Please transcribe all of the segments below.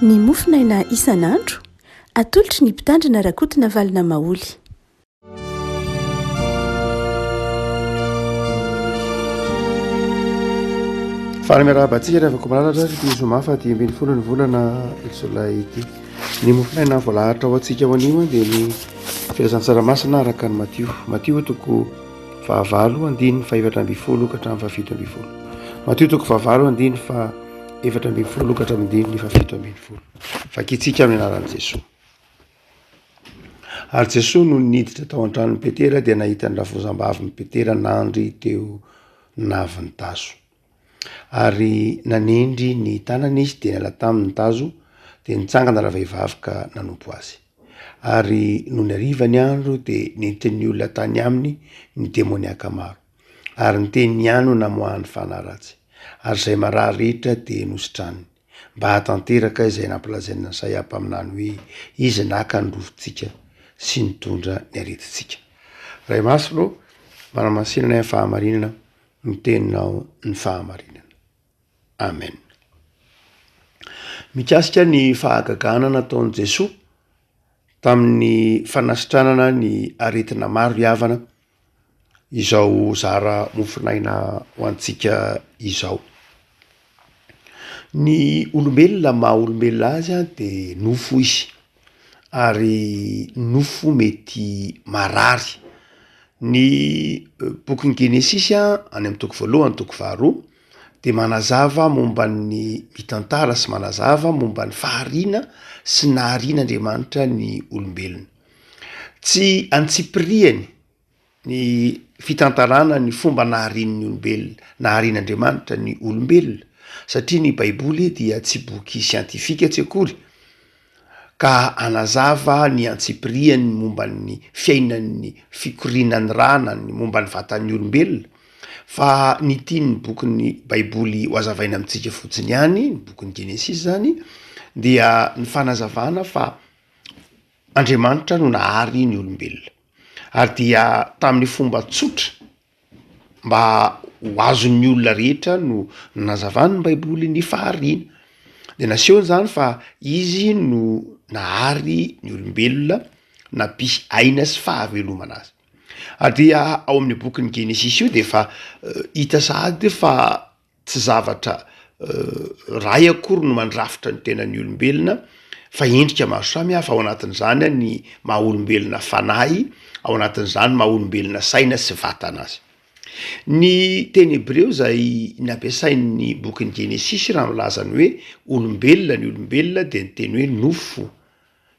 ny mofinaina isan'andro atolotry ny mpitandrina rakotina valina maoly. Faramiarabantsika rehefa komaratra izomafa ty 20 ny volana Jolay ity. Ny mofinaina voalahatra ao antsika ao anio dia ny firazan-tsaramasina araka ny Matio toko 9:4-20 ka hatramin'ny 7:20. Matio toko 9:4-20 ka hatramin'ny 7:20. Fakitsika amin'ny anaran'i Jesosy. Ary Jesosy no niditra tao an-tranon'i Petera dia nahita ny ravozam-bavin'i Petera nandry teo navin'ny tazo. Ary nanendry ny tanany izy dia niala tamin'ny tazo dia nitsangana ravehivavy ka nanompo azy. Ary no nariva ny andro dia niditra ny olona tany aminy ny demoniaka maro. Ary niteny ihany no namoahany fanaratsy. Ary izay marary rehetra dia nositraniny mba hatanteraka izay nampilazaina ny Isaia mpaminany hoe izy naka ny rovintsika sy nitondra ny aretintsika. Ray Masilo, manamasinana ny fahamarinana, miteninao ny fahamarinana. Amen. Mikasika ny fahagagana nataon'i Jesosy tamin'ny fanasitranana ny aretina maro iavana izao zara mofinaina ho antsika izao. Ny olombelona maha olombelona azy dia nofo izy, ary nofo mety marary. Ny bokin'ny Genesisy any amin'ny toko 1 toko 2 dia manazava momba ny mitantara sy manazava momba ny fahariana sy naharian'Andriamanitra ny olombelona. Tsy antsipiriany ny fitantarana ny fomba naharian'ny olombelona, naharian'Andriamanitra ny olombelona, satria ny Baiboly dia tsy boky siantifika tsy akory, ka anazava ny antsipiriany momba ny fiainan'ny fikorianan'ny rana, ny momba ny vatan'ny olombelona. Fa ny tian'ny bokin'ny Baiboly ho azavaina amintsika fotsiny ihany, ny bokin'ny Genesisy zany, dia ny fanazavana fa Andriamanitra no nahary ny olombelona. Ary dia tamin'ny fomba tsotra mba ho azon'ny olona rehetra no nazavany ny Baiboly ny fahariana. Dia nasehony zany fa izy no nahary ny olombelona, nampisy aina sy fahavelomana azy. Ary dia ao amin'ny bokin'ny Genesisy io dia fa hita sahady fa tsy zavatra ray akory no mandrafitra ny tenan'ny olombelona, fa endrika maro samihafa. Ao anatin'izany ny maha olombelona fanahy, ao anatin'izany maha olombelona saina sy vatana azy. Ny teny Hebreo izay nampiasain'ny bokin'ny Genesisy raha milaza ny hoe olombelona, ny olombelona dia ny teny hoe nofo,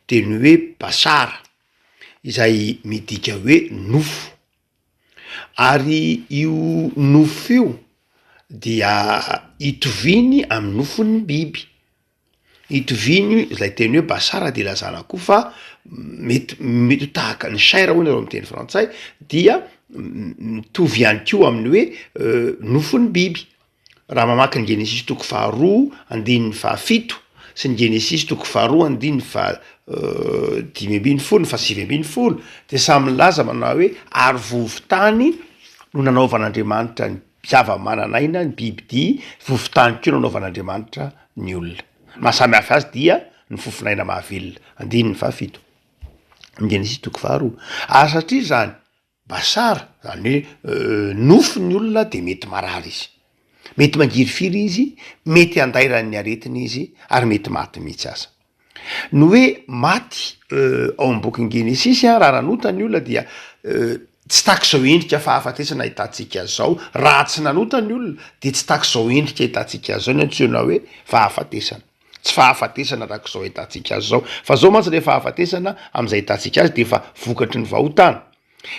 teny hoe basara, izay midika hoe nofo. Ary io nofo io dia itoviny amin'ny nofon'ny biby. Itoviny izay teny hoe basara dia lazana koa fa mety tahaka ny chien raha hoy nareo amin'ny teny frantsay, dia mitovy ihany koa amin'ny hoe nofon'ny biby. Raha mamaky ny Genesisy toko 2:7 sy ny Genesisy toko 2:5-7 dia samy milaza manao hoe ary vovon-tany no nanaovan'Andriamanitra ny zava-mananaina, ny bibidia, vovon-tany koa nanaovan'Andriamanitra ny olona. Mahasamy hafa azy dia ny fofinaina mahavelona. 7 ny Genesisy toko 2. Ary satria zany basara, zany hoe nofo ny olona dia mety marary izy, mety mangirifiry izy, mety handairan'ny aretina izy, ary mety maty mihitsy aza. No hoe maty ao amin'ny bokin'ny Genesisy raha nanota ny olona dia tsy takizao endrika fahafatesana hitantsika azy zao. Raha tsy nanota ny olona dia tsy takizao endrika hitantsika azy zao, ny antsoina hoe fahafatesana. Tsy fahafatesana takizao hitantsika azy zao, fa zao mantsy le fahafatesana amin'izay hitantsika azy dia efa vokatry ny vahotany.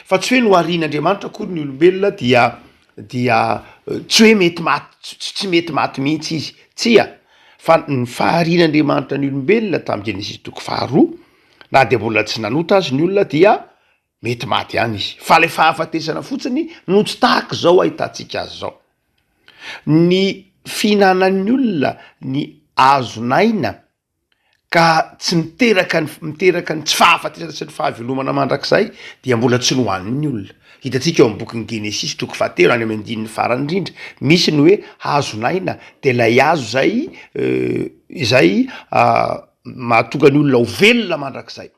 Fa tsy hoe no harian'Andriamanitra akory ny olombelona dia tsy hoe mety maty, tsy mety maty mihitsy izy, tsia. Fa ny faharian'Andriamanitra ny olombelona tamin'ny Genesisy toko 2, na dia mbola tsy nanota azy ny olona dia mety maty ihany izy. Fa le fahafatesana fotsiny no tsy tahaka zao ahitantsika azy zao. Ny fihinanan'ny olona ny hazonaina ka tsy miteraka ny tsy fahafatesana sy ny fahavelomana mandrakzay dia mbola tsy nohoaniny olona. Hitatsika eo amin'ny bokyny Genesis toko 7 any amin'ny andininy farany indrindra misy ny hoe hazonaina de lay hazo zay mahatonga ny olona ho velona mandrakzay.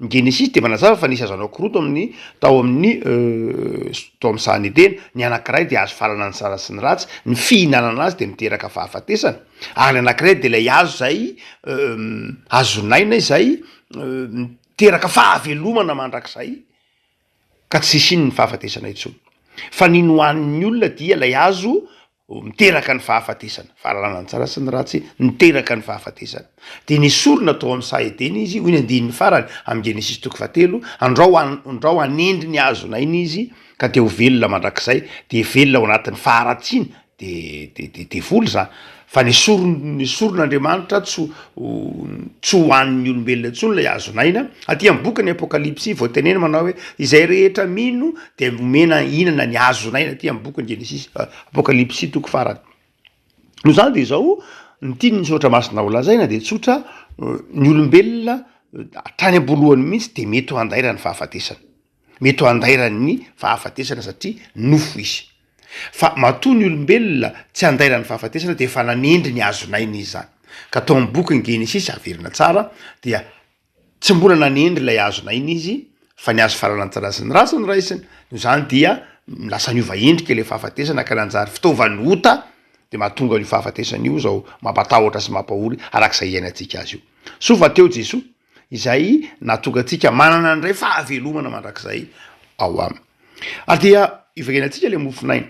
Ny Genesis de manazava fa nisy hazo anankiroa tao amin'ny sahany Edena, ny anankiray de hazo falana ny tsara sy ny ratsy, ny fihinanana azy de miteraka fahafatesana, ary ny anankiray de lay hazo zay hazonaina izay miteraka fahavelomana mandrakzay ka tsisy iny ny fahafatesana intsony. Fa ny nohan'ny olona dia lay hazo miteraka ny fahafatesana, fahalalana ny tsara sy ny ratsy miteraka ny fahafatesana. De nisorona tao amin'ny saha Edena izy, hoy ny andininy farany amin'ny Genesis toko 7, andrao anendry ny hazonaina izy ka te ho velona mandrakzay, de velona ao anatin'ny faharatsiana de voly zany. Fa nisoron'Andriamanitra tsy hoan'ny olombelona intsony lay hazonaina. Aty amin'ny bokyny Apokalipsy voatenena manao hoe izay rehetra mino de omena hinana ny hazonaina, aty amin'ny bokyny Genesis Apokalipsy toko farany. No zany de zao ny tiany misaotra masina ho lazaina de tsotra ny olombelona hatrany am-boalohany mihitsy de mety ho andaira ny fahafatesana, mety ho andaira ny fahafatesana satria nofo izy. Fa matoa ny olombelona tsy andaira ny fahafatesana de efa nanendry ny hazonaina izy zany. Ka tao amin'ny bokyny Genesis averina tsara dia tsy mbola nanendry lay hazonaina izy fa ny hazo falana ny tsara sy ny ratsy ny raisiny. No zany dia lasa niova endrika le fahafatesana ka nanjary fitaovany ota de mahatonga io fahafatesana io zao mampatahotra sy mampahory arak'izay iainantsika azy io. Sofa teo Jesoa izay nahatonga antsika manana andray fahavelomana mandrakzay ao aminy. Ary dia ivaganatsika le mofinaina.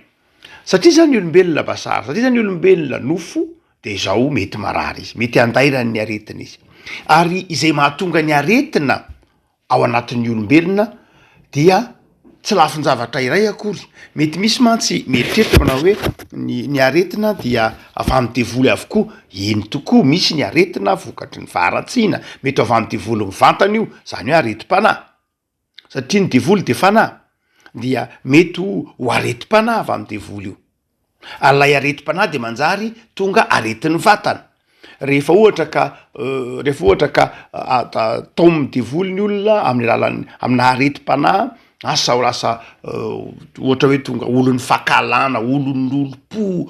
Satria zany olombelona basary, satria zany olombelona nofo de zao mety marary izy, mety andairany ny aretina izy. Ary izay mahatonga ny aretina ao anatin'ny olombelona dia tsy lafin-javatra iray akory. Mety misy mantsy mieritreritra manao hoe ny aretina dia avy amin'ny devoly avokoa. Eny tokoa misy ny aretina vokatry ny faharatsiana, mety avy amin'ny devoly mivantana io, zany hoe areti-panahy. Satria ny devoly de fanahy dia mety ho areti-panahy avy amin'ny devoly io. Alay areti-panahy de manjary tonga aretin'ny vatana. Rehefa ohatra ka tao amin'ny devoly ny olona amina areti-panahy, asa ho lasa ohatra hoe tonga olon'ny fakalana, olon'olom-po,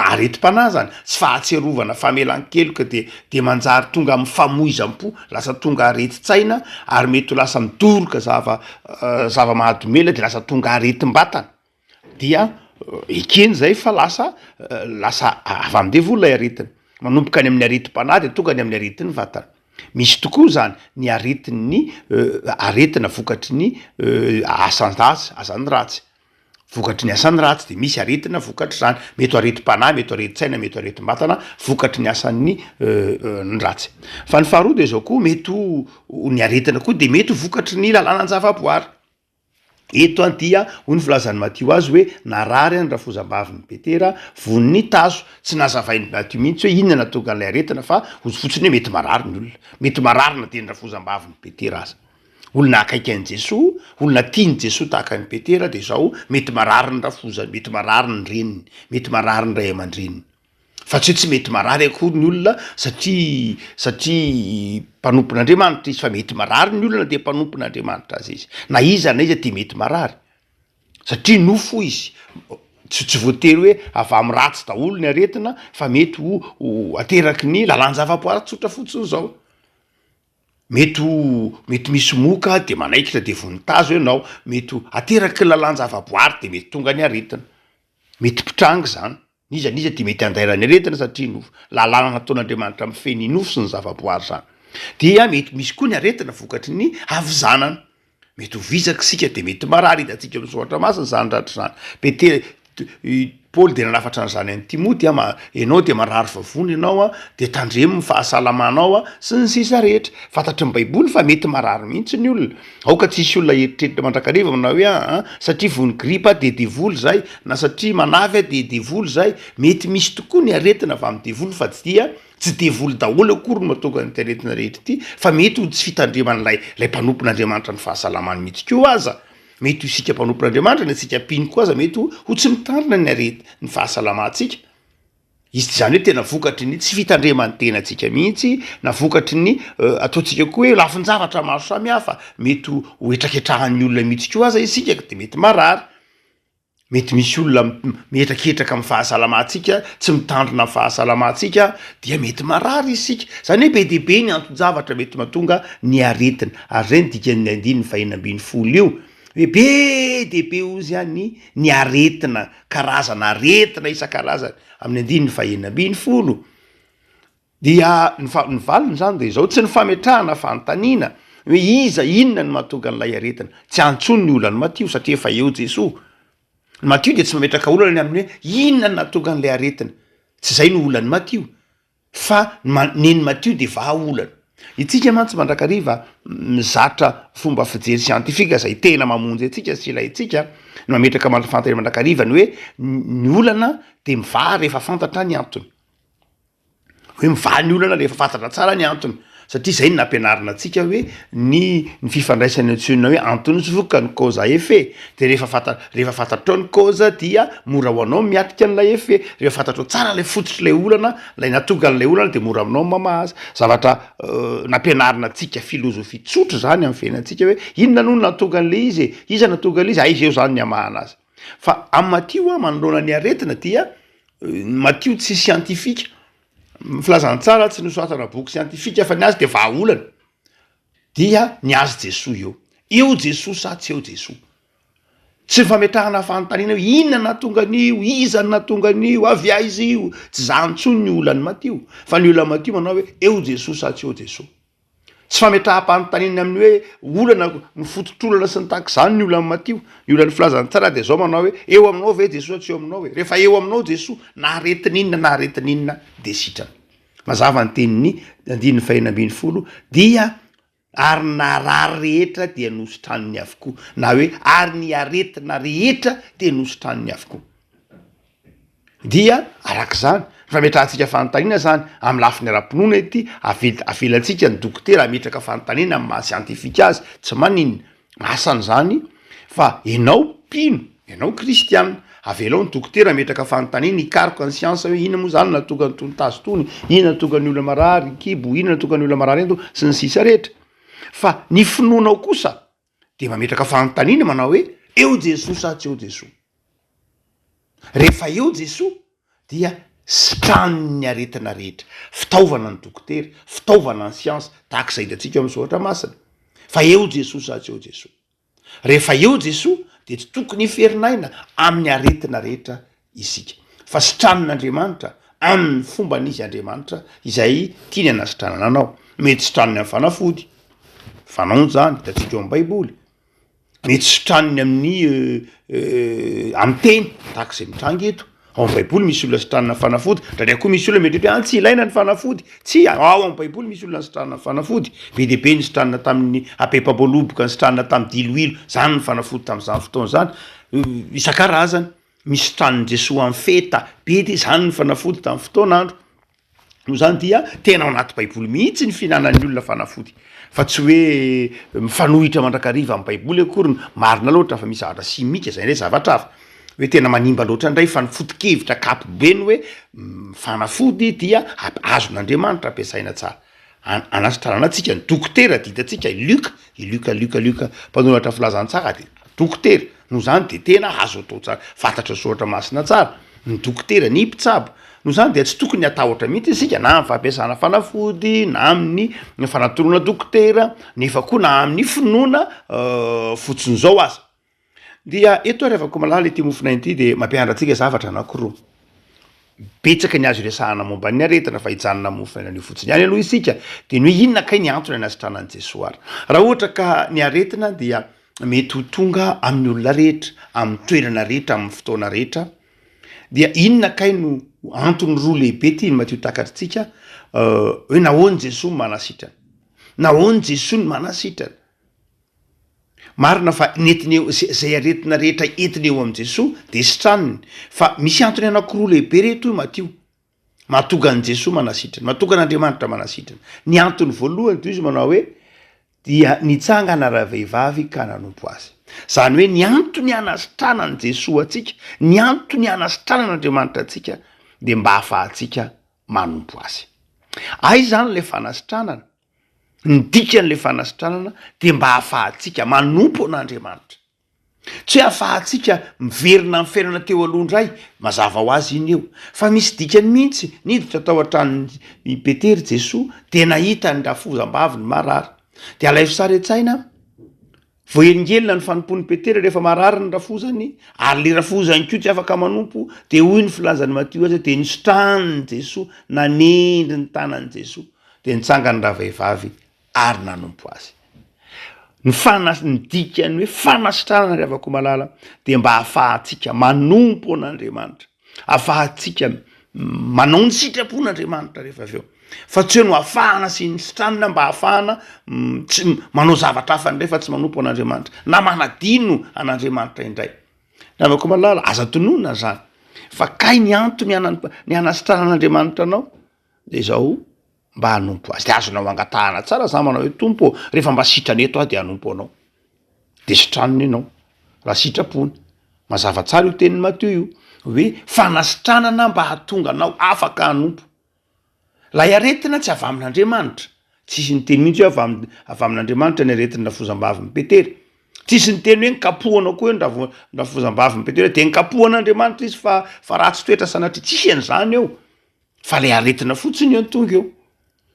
areti-panahy zany, tsy fahatserovana famelan-keloka de manjary tonga amin'ny famoizam-po, lasa tonga areti-tsaina, ary mety ho lasa midoroka zava-mahadomela de lasa tonga aretim-batana. Dia ekeny zay fa lasa avy amin'ny devoly lay aretina, manomboka any amin'ny areti-panahy de tonga any amin'ny aretin'ny vatana. Misy tokoa zany ny aretina vokatry ny asany ratsy, vokatry ny asany ratsy, de misy aretina vokatry zany, mety ho areti-panahy, mety ho areti-tsaina, mety ho aretim-batana, vokatry ny asan'ny ny ratsy. Fa ny faharoa de zao koa mety ho ny aretina koa de mety ho vokatry ny lalàna ny zava-boary. Eto dia hoy ny filazan'ny Matio azy hoe narary any rafozam-bavin'ny Petera von'ny taso, tsy nazavainy Matio mihitsy hoe inona natonga an'ilay aretina fa fotsiny hoe mety marary ny olona, mety marary na de ny rafozam-bavin'ny Petera aza. Olona akaiky an'i Jesoa, olona tiany Jesoa tahaka an'i Petera de zao mety marary ny rafozany, mety marary ny reniny, mety marary ny ray aman-dreniny. Fa tsy mety marary akory ny olona satria mpanompon'Andriamanitra izy, fa mety marary ny olona de mpanompon'Andriamanitra azy izy. Na iza de mety marary. Satria nofo izy. Tsy voatery hoe avy amin'ny ratsy daholo ny aretina, fa mety ho ateraky ny lalan-java-boary tsotra fotsiny zao. Mety misy moka de manaikitra de vonintazo ianao, mety ateraky ny lalan-java-boary de mety tonga ny aretina. Mety pitranga zany. Niza de mety andairany aretina satria nofo. Lalàna nataon'Andriamanitra mifeny nofo sy ny zava-boary zany. Dia mety misy koa ny aretina vokatry ny havizanana. Mety ho visaky sika de mety marary, hitantsika misoratra masina zany ratra zany. Paoly de nanafatra an'izany an'i Timoty ianao de marary vavony ianao de tandremo ny fahasalamanao sy ny sisa rehetra. Fantatry ny Baiboly fa mety marary mihitsy ny olona. Aoka tsisy olona eritreritra mandrakariva manao hoe satria vony gripa de devoly zay, na satria manavy de devoly zay. Mety misy tokoa ny aretina avy amin'ny devoly fa tsy devoly daholo akory no mahatonga ny aretina rehetra ity, fa mety ho tsy fitandreman'lay mpanompon'Andriamanitra ny fahasalamany mihitsy koa aza. Mety ho isika mpanompon'Andriamanitra, ny atsika mpino koa aza mety ho tsy mitandrina ny fahasalamantsika. izy zany hoe tena vokatry ny tsy fitandremany tena atsika mihitsy na vokatry ny ataontsika koa hoe lafin-javatra maro samihafa mety hoetraketrahan'ny olona mihitsy ko aza isika de mety marary mety misy olona mihetraketraka amin'ny fahasalamantsika tsy mitandrina amin'ny fahasalamantsika dia mety marary isika zany hoe be deabe ny anton-javatra mety mahatonga ny aretina ary zay ny dikany andiny ny fahinambiny folo io hoe be deabe ozy any ny aretina karazana aretina isan-karazany amin'ny andiny ny fahinambiny folo dia ny valiny zany de zao tsy ny fametrahana fanontaniana hoe inona ny mahatonga n'ilay aretina tsy antsony ny olany matio satria efa eo Jesosy ny matio de tsy mametraka olana amin'ny hoe inona ny nahatonga n'lay aretina tsy zay ny olany matio fa neny matio de vahaolana itsika mantsy mandrakariva mizatra fomba fijery siantifika zay tena mamonjy atsika sy ilaitsika no mametraka fantany mandrakariva ny hoe ny olana de mivaha rehefa fantatra ny antony hoe mivaha ny olana rehefa fantatra tsara ny antony satria zay ny nampianarina atsika hoe ny fifandraisany antsoina hoe antony sy voka ny cause à effet de rehefa fantatrao ny cause dia mora ho anao miatrika an'ilay effet rehefa fantatrao tsara lay fototr'lay olana lay natonga n'lay olana de mora aminao mamahazy zavatra nampianarina atsika filozofia tsotra zany amin'ny fiainantsika hoe inona no natonga an'le izy iza natonga an'le izy aizy eo zany ny amahana azy fa amin'ny matio manoloana ny aretina dia matio tsy scientifika filazany tsara tsy nosoratana boky scientifika fa ny azy de vahaolana dia ny azy Jesosy eo Jesosy sa tsy eo Jesosy tsy fametrahana fanontaniana hoe inona natonga an'io iza ny natonga an'io avy aiza io tsy zany tsony ny olany matio fa ny olany matio manao hoe eo Jesosy sa tsy eo Jesosy tsy fametraha-panontaniana amin'ny hoe olana ny fototr'olana sy ny takizany ny olany matio ny olany filazany tsara de zao manao hoe eo aminao ve Jesosy tsy eo aminao hoe rehefa eo aminao Jesosy na aretin'inona de sitrana mazava ny tenin'ny andiny fahinambiny folo dia ary narary rehetra dia nosotraniny avokoa na hoe ary ny aretina rehetra de nosotraniny avokoa dia arak'izany fametrahantsika fanontaniana zany amin'ny lafiny ara-pinoana ety avelantsika ny dokotera ametraka fanontaniana amin'ny maha siantifika azy tsy maninona asany zany fa ianao mpino ianao kristianina avelao ny dokotera ametraka fanontaniana hikaroka ny siansa hoe inona moa zany natonga ny tonitazy tony inona natonga ny olona marary kibo inona natonga ny olona marary ento sy ny sisa rehetra fa ny finoanao kosa de mametraka fanontaniana manao hoe eo Jesosy sa tsy eo Jesosy rehefa eo Jesosy dia sitraniny aretina rehetra fitaovana ny dokotera fitaovana ny siansa tahak'izay de atsika amin'ny soratra masina fa eo Jesosy sa tsy eo Jesosy rehefa eo Jesosy de tsy tokony hiferinaina amin'ny aretina rehetra isika fa sitranin'Andriamanitra amin'ny fomban'izy Andriamanitra izay tiany anasitranana anao mety sitraniny amin'ny fanafody fanaony zany da atsika eo amin'ny baiboly mety sitraniny amin'ny amin'ny teny tahak'izay mitrangy eto ao amin'ny baiboly misy olona sitranina ny fanafody ndraindray koa misy olona mety hoe tsy ilaina ny fanafody tsy ao amin'ny baiboly misy olona sitranina ny fanafody be deabe ny sitranina tamin'ny apepaboloboka ny sitranina tamin'ny diloilo zany ny fanafody tamin'izany fotoana zany isan-karazany misy sitraniny Jesosy amin'ny feta be de zany ny fanafody tamin'ny fotoan'andro no zany dia tena ao anaty baiboly mihitsy ny fihinanan'ny olona fanafody fa tsy hoe mifanohitra mandrakariva amin'ny baiboly akory marina loatra fa misy zavatra simika zay ndray zavatra hafa hoe tena manimba loatra indray fa ny foto-kevitra kapobeny hoe fanafody dia azon'Andriamanitra ampiasaina tsara anasitranana atsika ny dokotera ditatsika Luka mpanoratra filazany tsara de dokotera no zany de tena azo atao tsara fantatra soratra masina tsara ny dokotera ny mpitsabo no zany de tsy tokony atahotra mihitsy isika na amin'ny fampiasana fanafody na amin'ny fanatoroana dokotera nefa koa na amin'ny finoana fotsiny zao aza dia eto revako malala ity mofona ity de mampianatra atsika zavatra anankiroa betsaka ny azo resahana momba ny aretina fa hijanona mofona an'io fotsiny ihany aloha isika de ny hoe inona kay ny antony anasitranan'i Jesosy ary raha ohatra ka ny aretina dia mety ho tonga amin'ny olona rehetra amin'ny toerana rehetra amin'ny fotoana rehetra dia inona kay no antony roa lehibe ty ny matio takatritsika hoe nahoany Jesosy manasitrana nahoany Jesosy ny manasitrana marina fa netiny eo zay aretina rehetra entiny eo amin'ny Jesosy de sitraniny fa misy antony anankiroa lehibe reto matio mahatonga an' Jesosy manasitrana mahatonga an'Andriamanitra manasitrana ny antony voalohany de izy manao hoe dia nitsangana rahavehivavy ka nanompo azy zany hoe ny antony anasitranan'i Jesosy atsika ny antony anasitranan'Andriamanitra atsika de mba ahafahantsika manompo azy. Ay zany le fanasitranana, ny dikan'le fanasitranana de mba ahafahantsika manompo an'Andriamanitra. Tsy hoe ahafahantsika miverina amin'ny fiainana teo aloha indray, mazava ho azy iny eo, fa misy dikany mihitsy niditra tao an-tranon'i Petera Jesoa de nahita ny rafozam-bavy ny marary. De alaivo sara etsaina, voahelingelina ny fanompon'ny Petera rehefa marary ny rafozany, ary le rafozany koa tsy afaka manompo, de hoy ny filazany Matio azy de nisotraniny Jesoa, nanendry ny tanany Jesoa, de nitsanga ny ravehivavy ary nanompo azy. Ny dikany hoe fanasitranana ry havako malala de mba ahafahantsika manompo an'Andriamanitra, ahafahantsika manao ny sitrapon'Andriamanitra rehefa avy eo, fa tsy hoe no ahafahana sy ny sitranana mba ahafahana tsy manao zavatra hafa indray fa tsy manompo an'Andriamanitra na manadino an'Andriamanitra indray. Ry havako malala aza tonona zany, fa kay ny antony ny hanasitranan'Andriamanitra anao de zao mba hanompo azy. De azonao angatahana tsara za manao hoe tompo rehefa mba sitrany eto de hanompo anao, de sitranony ianao raha sitrapony. Mazava tsara io tenin'ny Matio io hoe fanasitranana mba hahatonga anao afaka hanompo. Lay aretina tsy avy amin'Andriamanitra, tsisy ny teny mihitsy hoe avy amin'Andriamanitra ny aretina rafozam-bavy Petera, tsisy ny teny hoe nkapohanao koa ny rafozam-bavy Petera de nkapohan'Andriamanitra izy fa ratsy toetra sanatria, tsisy an'izany eo, fa le aretina fotsiny eo tonga eo.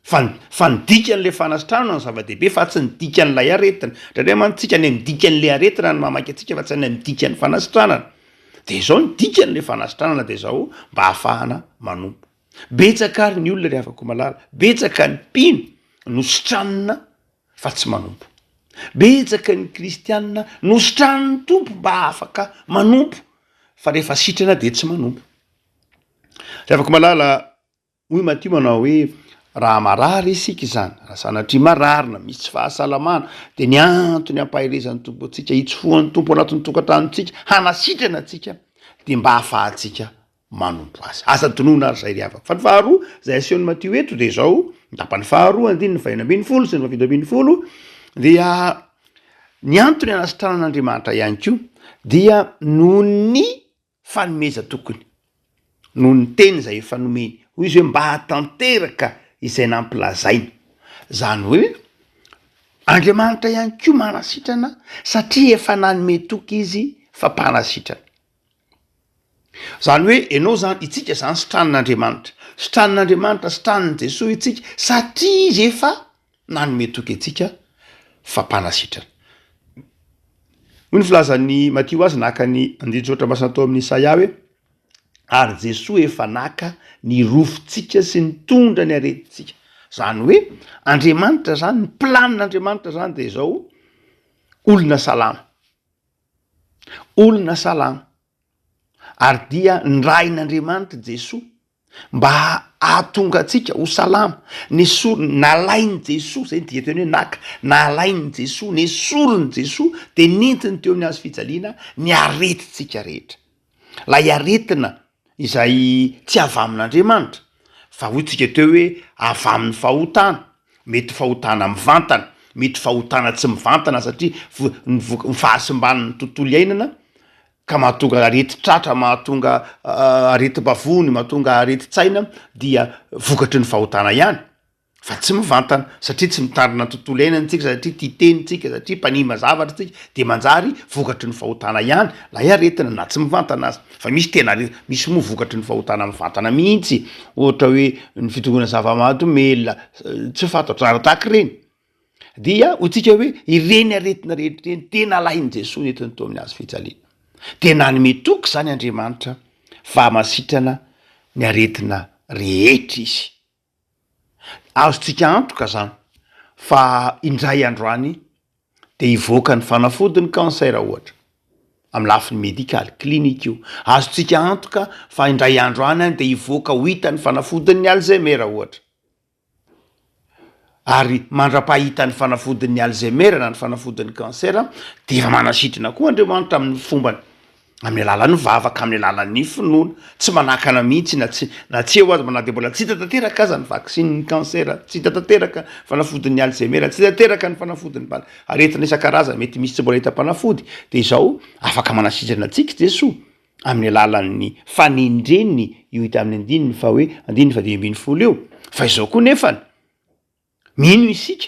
Fa ny dikan'le fanasitranana no zava-dehibe fa tsy ny dikan'lay aretina. Ndray mantsika ny dikan'le aretina no mamaky atsika fa tsy ny dikan'ny fanasitranana. De zao ny dikan'le fanasitranana de zao mba ahafahana manompo. Betsaka ary ny olona ry havako malala, betsaka ny mpino no sitranina fa tsy manompo. Betsaka ny kristianina no sitraniny tompo mba afaka manompo, fa rehefa sitrana de tsy manompo. Ry havako malala, hoy Matio manao hoe raha marary isika izany, raha sanatria mararina misy tsy fahasalamana, de ny antony ampahirezan'ny tompo antsika, hitsofohan'ny tompo anatin'ny tokantranontsika, hanasitrana atsika de mba ahafahantsika manompo azy. Asa tonona ary zay ry havako. Fa ny faharoa zay asehon'ny Matio eto de zao, tapany faharoa andininy fahaenina ambin'ny folo sy ny fafito ambin'ny folo, dia ny antony hanasitranan'Andriamanitra ihany koa dia noho ny fanomeza tokony, noho ny teny zay efa nomeny, hoy izy hoe mba hatanteraka izay nampilazaina. Zany hoe Andriamanitra ihany koa manasitrana satria efa nanome toky izy fa mpanasitrana. Zany hoe ianao zany itsika zany sitranin'Andriamanitra, sitranin'Andriamanitra, sitranin'i Jesoa itsika satria izy efa nanome toky itsika fa mpanasitrana. Hoy ny filazan'ny Matio azy naka ny andinjotra masina tao amin'ny Isaia hoe ary Jesoa efa naka ny rofontsika sy ny tondra ny aretintsika. Zany hoe Andriamanitra zany, ny planin'Andriamanitra zany de zao olona salama, olona salama, ary dia nrain'Andriamanitra Jesoa mba ahatonga atsika ho salama. Nalainy Jesoa, zay dia teny hoe naka, nalainy Jesoa, nesoriny Jesoa de nentiny teo amin'ny hazo fijaliana ny aretintsika rehetra. Lay aretina izay tsy avy amin'Andriamanitra, fa hoytsika teo hoe avy amin'ny fahotana, mety fahotana mivantana, mety fahotana tsy mivantana satria ny fahasimban'ny tontolo iainana ka mahatonga areti-tratra, mahatonga areti-bavony, mahatonga areti-tsaina, dia vokatry ny fahotana ihany, fa tsy mivantana satria tsy mitandrina tontolo iainantsika, satria tia tenitsika, satria mpanima zavatra tsika, de manjary vokatry ny fahotana ihany lay aretina na tsy mivantana azy. Fa misy tena misy moa vokatry ny fahotana mivantana mihitsy, ohatra hoe ny fitongona zava-mahadomela, tsy fantatra zara tahaka ireny. Dia hotsika hoe ireny aretina rehetra ireny tena alainy Jesoa netiny tao amin'ny hazo fijaliana. De nanome toky zany Andriamanitra fa masitrana ny aretina rehetra izy. Azontsika antoka zany fa indray androany de hivoaka ny fanafody ny kansera ohatra amin'ny lafiny medikaly, klinika io. Azontsika antoka fa indray androany de hivoaka ho hita ny fanafodin'ny Alzheimer ohatra. Ary mandra-pahita ny fanafodin'ny Alzheimer na ny fanafodin'ny kansera de efa manasitrana koa Andriamanitra amin'ny fombany, amin'ny alalan'ny vavaka, amin'ny alalan'ny finoana, tsy manakana mihitsy na tsy eo azy manade mbola tsy hita tanteraka aza ny vaksin'ny kansera, tsy hita tanteraka fanafodin'ny Alzheimer, tsy hita tanteraka ny fanafodin'ny aretina isan-karazany, mety misy tsy mbola hita mpanafody, de zao afaka manasitrana antsika Jesoa amin'ny alalan'ny fanendreny io hita amin'ny andininy fa hoe andininy fa de ambiny folo eo fa izao koa nefany mino isika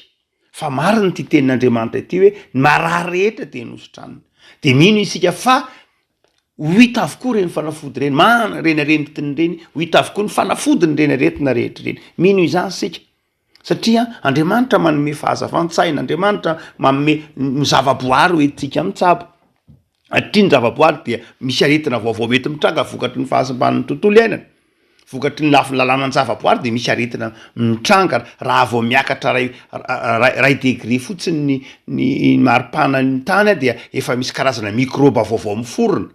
fa mariny ty tenin'andriamanitra ity hoe marary rehetra de nosotraniny de mino isika fa ho hita avokoa reny fanafody reny mana reny arentiny reny ho hita avokoa ny fanafodiny reny aretina rehetra reny mino izany sika satria andriamanitra manome fahazavantsaina andriamanitra manome zavaboary ho entsika mitsabo atria ny zavaboary dia misy aretina vaovao mety mitranga vokatry ny fahasamban'ny tontolo iainana vokatry ny lafiny lalàna ny zavaboary de misy aretina mitranga raha vao miakatra ray degré fotsiny ny maripana ny tany dia efa misy karazana microba vaovao miforona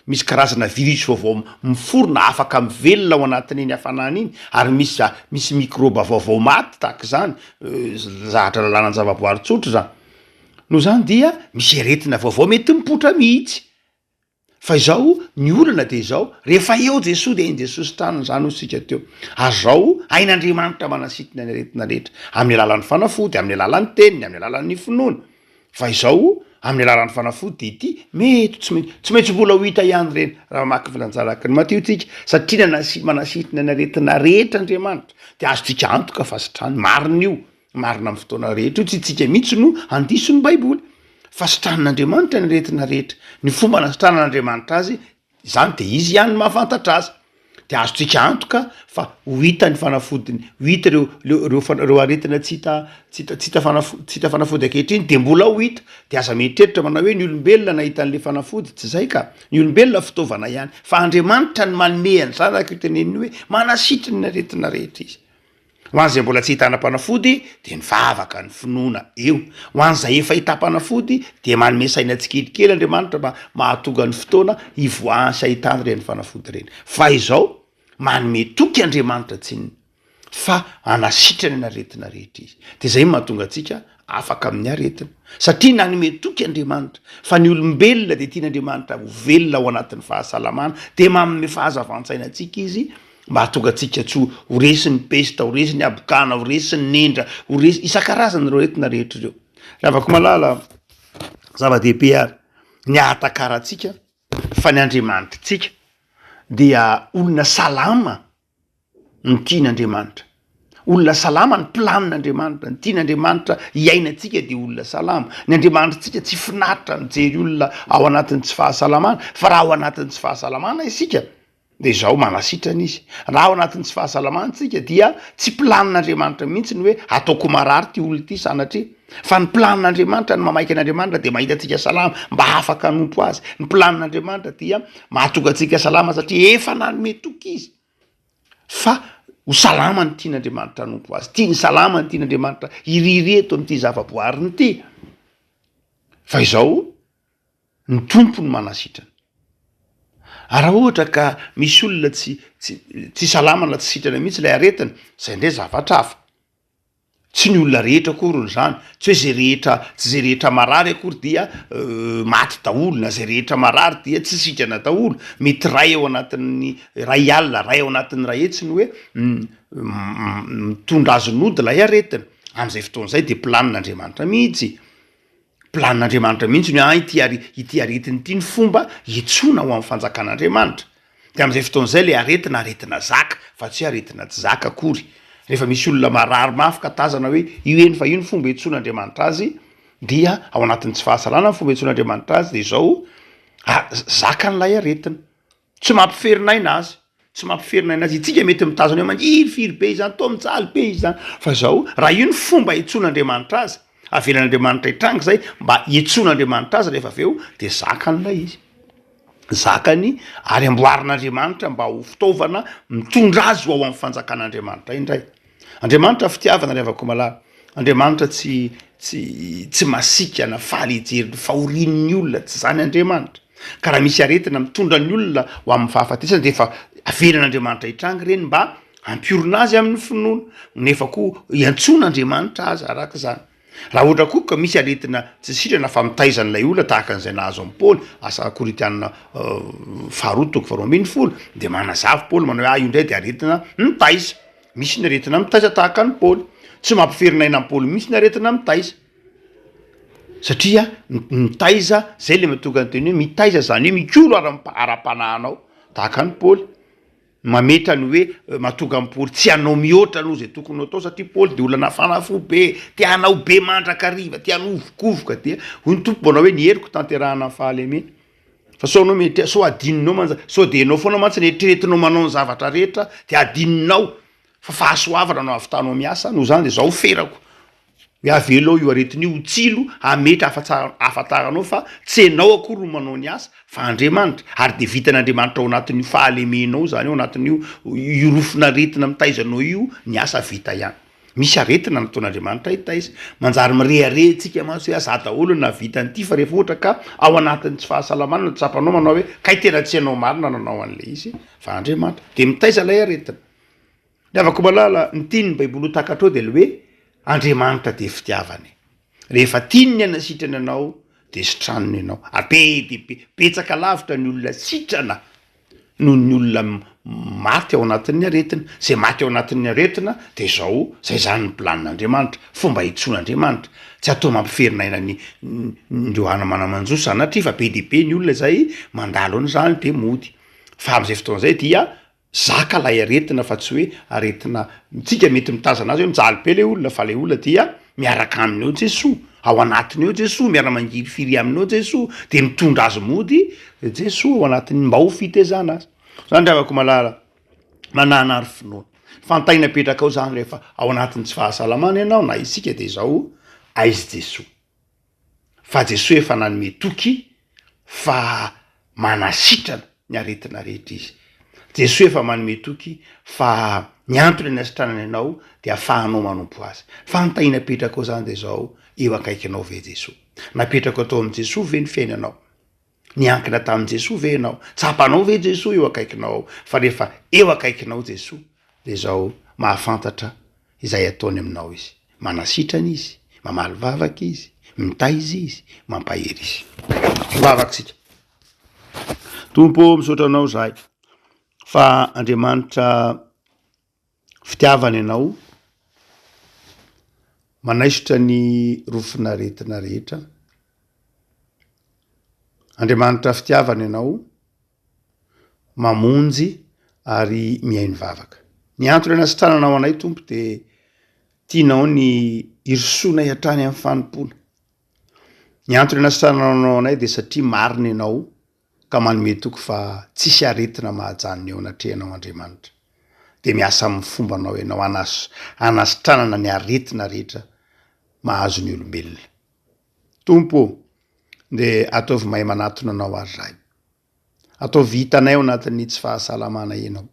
misy karazana virus vaovao miforona afaka mivelona ao anatin'iny hafanana iny ary misy microba vaovao maty tahaka zany zahatra lalàna ny zavaboary tsotra zany no zany dia misy aretina vaovao mety mipotra mihitsy fa izao ny olana de izao rehefa eo Jesosy de Jesosy tranony zany ho sika teo azao ain'andriamanitra manasitina ny aretina rehetra amin'ny alalan'ny fanafody amin'ny alalan'ny teniny amin'ny alalan'ny finoana fa izao amin'ny alalan'ny fanafody de ity mety tsy maintsy mbola ho hita ihany reny raha maky filanjaraka ny Mateo tsika satria manasitina ny aretina rehetra andriamanitra de azotsika antoka fa sitrany marina io marina amin'ny fotoana rehetra io tsy tsika mihitsy no andiso ny baiboly fa sitran'andriamanitra ny aretina rehetra ny fomba nasitranan'andriamanitra azy zany de izy ihany mahafantatra azy de azotsika antoka fa ho hita ny fanafodiny ho hita reo aretina tsy hita fanafody ankehitriny de mbola ho hita de aza mietreritra manao hoe ny olombelona nahita an'le fanafody tsy zay ka ny olombelona fitaovana ihany fa andriamanitra ny manmehany zany raha iteneniny hoe manasitry ny aretina rehetra izy ho an'zay mbola tsy hitanam-panafody de ny vavaka ny finoana eo ho an'zay efa hitam-panafody de manome saina tsikelikely andriamanitra mahatonga ny fotoana hivoahany sy ahitany reny fanafody reny fa izao manome toky andriamanitra tsininy fa anasitrany ny aretina rehetra izy de zay mahatonga atsika afaka amin'ny aretina satria nanome toky andriamanitra fa ny olombelona de tian'andriamanitra ho velona ao anatin'ny fahasalamana de manome fahazavantsaina atsika izy mba hatonga atsika tsy ho resiny pesta ho resiny abokana ho resiny nendra ho resy isan-karazany reo retina rehetra reo ravako malala zava-dehibe ary ny ahatakaratsika fa ny andriamanitra tsika dia olona salama ny tian'andriamanitra olona salama ny planin'andriamanitra ny tian'andriamanitra hiainantsika de olona salama ny andriamanitra tsika tsy finaritra mijery olona ao anatin'ny tsy fahasalamana fa raha ao anatin'ny tsy fahasalamana isika de zao manasitrany izy raha ao anatin'ny tsy fahasalamana tsika dia tsy planin'andriamanitra mihitsy ny hoe ataoko marary ty olona ty sanatria fa ny planin'andriamanitra ny mamaika an'andriamanitra de mahita atsika salama mba afaka hanompo azy ny planin'andriamanitra dia mahatonga atsika salama satria efa nanome toky izy fa ho salama ny tian'andriamanitra hanompo azy tia ny salama ny tian'andriamanitra irireto am'ty zavaboariny ty fa izao ny tompo ny manasitrany raha ohatra ka misy olona tsy salamana tsy sitrana mihitsy lay aretina zay ndray zavatra hafa tsy ny olona rehetra akory zany tsy hoe zay rehetra tsy zay rehetra marary akory dia maty daholo na zay rehetra marary dia tsy sitrana daholo mety ray ao anatin'ny ray alina ray ao anatin'ny ray hetsiny hoe mitondra azy nody lay aretina am'izay fotoan'izay de planin'andriamanitra mihitsy planin'andriamanitra mihitsy ny ity aretiny ity ny fomba itsona ho amin'ny fanjakan'andriamanitra de am'izay fotoan'izay le aretina zaka fa tsy hoe aretina tsy zaka akory rehefa misy olona marary mafy ka tazana hoe io eny fa io ny fomba itson'andriamanitra azy dia ao anatin'ny tsy fahasalana ny fomba itson'andriamanitra azy de zao zaka n'lay aretina tsy mampiferin'aina azy tsy mampiferin'aina azy itsika mety mitazana hoe mangifiry be izany to mitsaly be izy zany fa zao raha io ny fomba itson'andriamanitra azy avelan'andriamanitra hitranga zay mba itson'andriamanitra azy rehefa aveo de zakan'lay izy zakany ary amboarin'andriamanitra mba ho fitaovana mitondra azy ho ao amin'ny fanjakan'andriamanitra indray andriamanitra fitiavana revako malala andriamanitra tsy masika na faly hijery fahorin'ny olona tsy zany andriamanitra ka raha misy aretina mitondra ny olona ho amin'ny fahafatesana de efa avelan'andriamanitra hitranga reny mba ampiorina azy amin'ny finoana nefa koa iantson'andriamanitra azy araka zany raha ohatra koa ka misy aretina tsy sitrana fa mitaizan'lay olona tahaka an'izay nahazo amin'ny Paoly asa Koritianina faharoa toko faharoa ambin'ny folo de manazava Paoly manao hoe io indray de aretina mitaiza misy ny aretina mitaiza tahaka ny Paoly tsy mampiferin'aina amin'ny Paoly misy ny aretina mitaiza satria mitaiza zay le matonga anteny hoe mitaiza zany hoe mikolo ara-pananao tahaka ny Paoly mametrany hoe mahatonga amin'ny Paoly tsy hanao mihoatra aloha zay tokony atao satria Paoly de olona fanafo be tianao be mandrakariva tianao ovokovoka dia hoy ny tompo bonao hoe ny heriko tanterahana ny fahalemena fa so anao mety so adininao so de anao foana mantsy netreretinao manao ny zavatra rehetra de adininao fa fahasoavana anao avitanao miasa no zany de zao ferako hoe avelo io aretin'io tsilo ametra afattaranao fa tsy enao akory no manao ny asa fa Andriamanitra ary de vitan'Andriamanitra ao anatin'io fahalemenao zany ao anatin'io irofina retina mitaizanao io ny asa vita ihany misy aretina nataon'Andriamanitra hitaiza manjary mireharehantsika mantsy hoe aza daholo na vitan'ity fa rehefa ohatra ka ao anatin'ny tsy fahasalamana tsapanao manao hoe kay tena tsy anao marina nanao an'le izy fa Andriamanitra de mitaiza lay aretina le avako malala ny tiany Baiboly takatrao de le hoe Andriamanitra de fitiavany rehefa tiany anasitrana anao de sitranony ianao be petsaka lavitra ny olona sitrana noho ny olona maty ao anatin'ny aretina zay maty ao anatin'ny aretina de zao zay zany ny planin'Andriamanitra fomba hitsoan'Andriamanitra tsy atao mampiferinaina ny Johana manamanjoso sanatria fa be ny olona zay mandalo an'izany de mody fa am'izay fotoan'izay dia zaka lay aretina fa tsy hoe aretina tsika mety mitazana azy hoe mijaly be le olona fa le olona dia miaraka aminy ao Jesoa ao anatiny ao Jesoa miara mangiry firy aminy ao Jesoa de mitondra azy mody Jesoa ao anatiny mba ho fitezana azy zany dravako malala manana ary finoana fantaina petraka ao zany rehefa ao anatin'ny tsy fahasalamana ianao na isika de zao aizy Jesoa fa Jesoa efa nanome toky fa manasitrana ny aretina rehetra izy Jesoa efa manome toky fa miantony ny asitranany ianao de afahanao manompo azy fantaina petraka ao zany de zao eo akaikinao ve Jesoa napetraka atao amin'i Jesoa ve ny fiainanao niankina tamin'i Jesoa ve ianao tsapanao ve Jesoa eo akaikinao fa rehefa eo akaikinao Jesoa de zao mahafantatra izay ataony aminao izy manasitrana izy mamaly vavaka izy mitaiza izy mampahery izy vavaksika tompo misaotra anao zahay fa Andriamanitra fitiavana ianao manaisotra ny rofina retina rehetra Andriamanitra fitiavana ianao mamonjy ary mihaino vavaka ny antony anasitrananao anay tompo de tianao ny irosona hatrany amin'ny fanompona ny antony anasitrananao anay de satria marina ianao ka manome toky fa tsisy aretina mahajanony eo anatrehanao Andriamanitra de miasa amin'ny fombanao ianao anasitranana ny aretina rehetra mahazo ny olombelona tompo de ataovy mahay manatona anao ary ray ataovy hitanay ao anatin'ny tsy fahasalamana ianao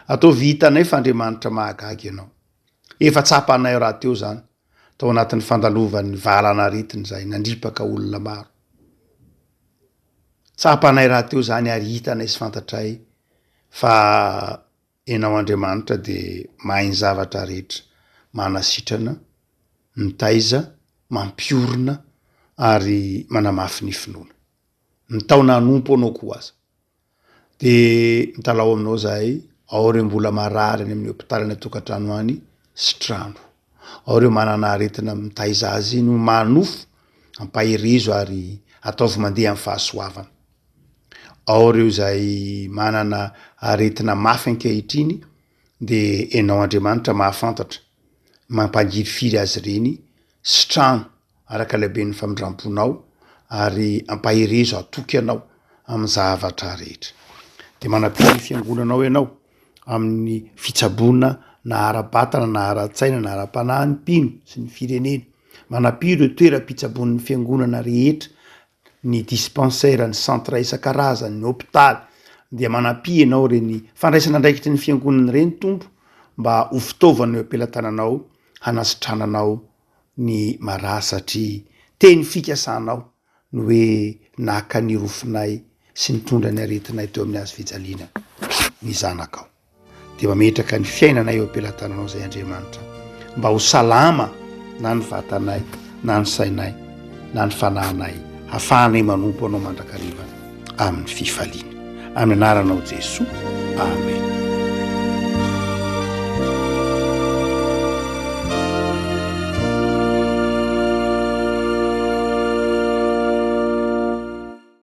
ataovy hitanay fa Andriamanitra mahagaga ianao efa tsapanay raha teo zany tao anatin'ny fandalovan'ny valana aretiny zay nandripaka olona maro tsapanay raha teo zany ary hitanay sy fantatray fa ianao Andriamanitra de mahay ny zavatra rehetra manasitrana mitaiza mampiorina ary manamafy ny finoana mitaona anompo anao koa aza de mitalao aminao zahay ao reo mbola marary any amin'ny hopitaly ny tokantrano any sitrano ao reo manana aretina mitaiza azy no manofo ampaherezo ary ataovy mandeha amin'ny fahasoavana ao reo zay manana aretina mafy ankehitriny de ianao Andriamanitra mahafantatra mampangiry firy azy reny sitrano araka lehiben'ny famindramponao ary ampaherezo atoky anao amin'ny zavatra rehetra de manapiry fiangonanao ianao amin'ny fitsabona na ara-batana na ara-tsaina na ara-panahy ny mpino sy ny firenena manapiry eo toeram-pitsabon'ny fiangonana rehetra ny dispensaire ny centre isan-karazany ny hopitaly dia manampy ianao reny fandraisana ndraikitry ny fiangonana reny tompo mba ho fitaovana eo ampelantananao hanasitrananao ny maraha satria teny fikasanao no hoe naka ny rofinay sy nitondra ny aretinay teo amin'ny azo fijaliana ny zanakao de mametraka ny fiainanay eo ampelantananao zay Andriamanitra mba ho salama na ny vatanay na ny sainay na ny fanahinay hafahanay manompo anao mandrakariva amin'ny fifaliana amin'ny anaranao Jesoa amen